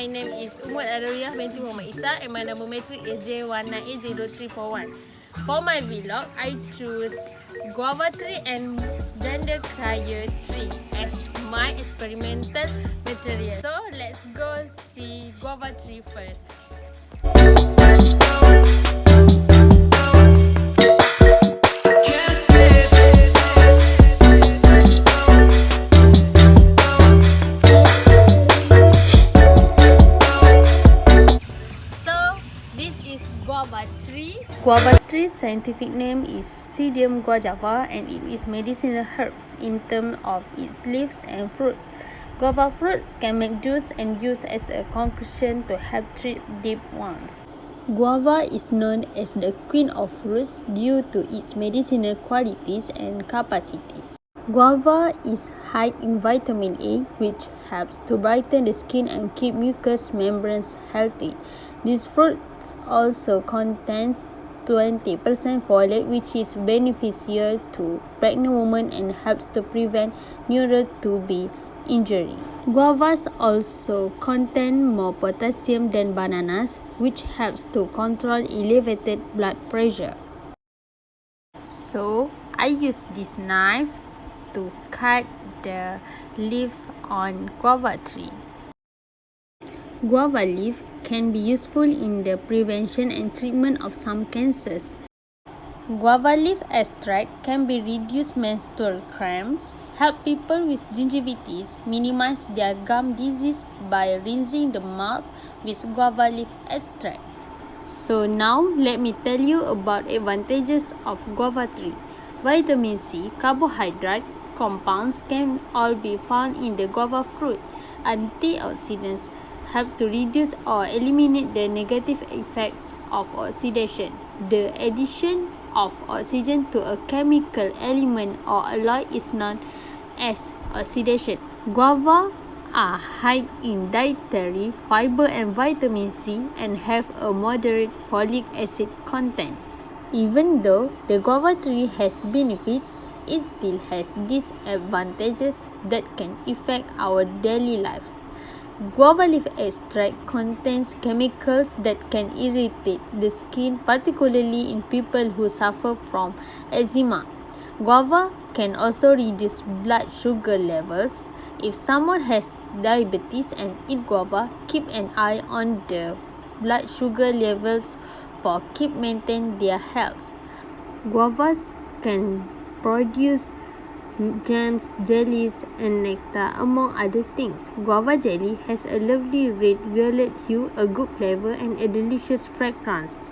My name is Umut Adawiyah binti Muhammad Isa and my number matric is J1980341. For my vlog, I choose guava tree and dendrochaya tree as my experimental material. So let's go see guava tree first. Guava tree's scientific name is Psidium guajava and it is medicinal herbs in terms of its leaves and fruits. Guava fruits can make juice and used as a concoction to help treat deep wounds. Guava is known as the queen of fruits due to its medicinal qualities and capacities. Guava is high in vitamin A, which helps to brighten the skin and keep mucous membranes healthy. This fruit also contains 20% folate, which is beneficial to pregnant women and helps to prevent neural tube injury. Guavas also contain more potassium than bananas, which helps to control elevated blood pressure. So, I use this knife to cut the leaves on guava tree. Guava leaf can be useful in the prevention and treatment of some cancers. Guava leaf extract can be reduce menstrual cramps, help people with gingivitis minimize their gum disease by rinsing the mouth with guava leaf extract. So now let me tell you about advantages of guava tree. Vitamin C, carbohydrate compounds can all be found in the guava fruit. Antioxidants help to reduce or eliminate the negative effects of oxidation. The addition of oxygen to a chemical element or alloy is known as oxidation. Guava are high in dietary fiber and vitamin C and have a moderate folic acid content. Even though the guava tree has benefits, it still has disadvantages that can affect our daily lives. Guava leaf extract contains chemicals that can irritate the skin, particularly in people who suffer from eczema. Guava can also reduce blood sugar levels. If someone has diabetes and eat guava, keep an eye on the blood sugar levels for keep maintain their health. Guavas can produce jams, jellies, and nectar, among other things. Guava jelly has a lovely red-violet hue, a good flavor, and a delicious fragrance.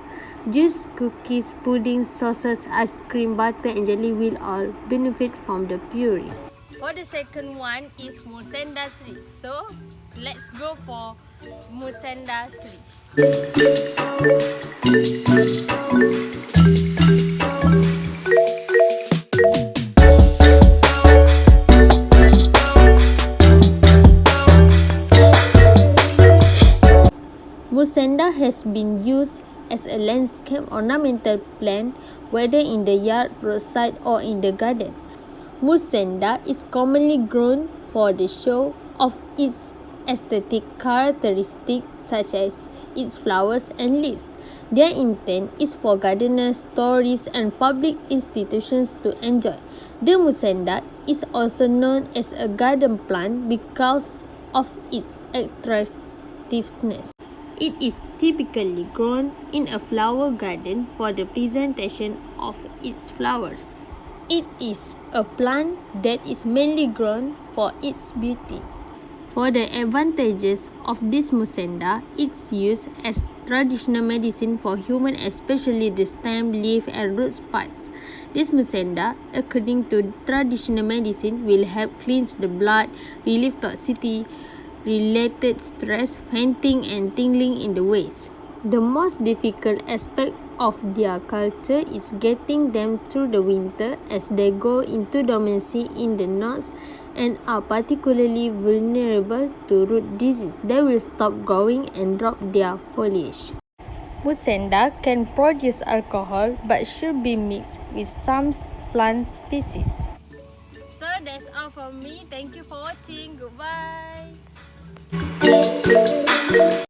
Juice, cookies, puddings, sauces, ice cream, butter, and jelly will all benefit from the puree. For the second one is Musenda tree. So, let's go for Musenda tree. Musenda has been used as a landscape ornamental plant, whether in the yard, roadside, or in the garden. Musenda is commonly grown for the show of its aesthetic characteristics such as its flowers and leaves. Their intent is for gardeners, tourists, and public institutions to enjoy. The Musenda is also known as a garden plant because of its attractiveness. It is typically grown in a flower garden for the presentation of its flowers. It is a plant that is mainly grown for its beauty. For the advantages of this Musenda, it's used as traditional medicine for humans, especially the stem, leaf, and root parts. This Musenda, according to traditional medicine, will help cleanse the blood, relieve toxicity, related stress, fainting, and tingling in the waist. The most difficult aspect of their culture is getting them through the winter as they go into dormancy in the north and are particularly vulnerable to root disease. They will stop growing and drop their foliage. Musenda can produce alcohol but should be mixed with some plant species. So that's all from me. Thank you for watching. Goodbye.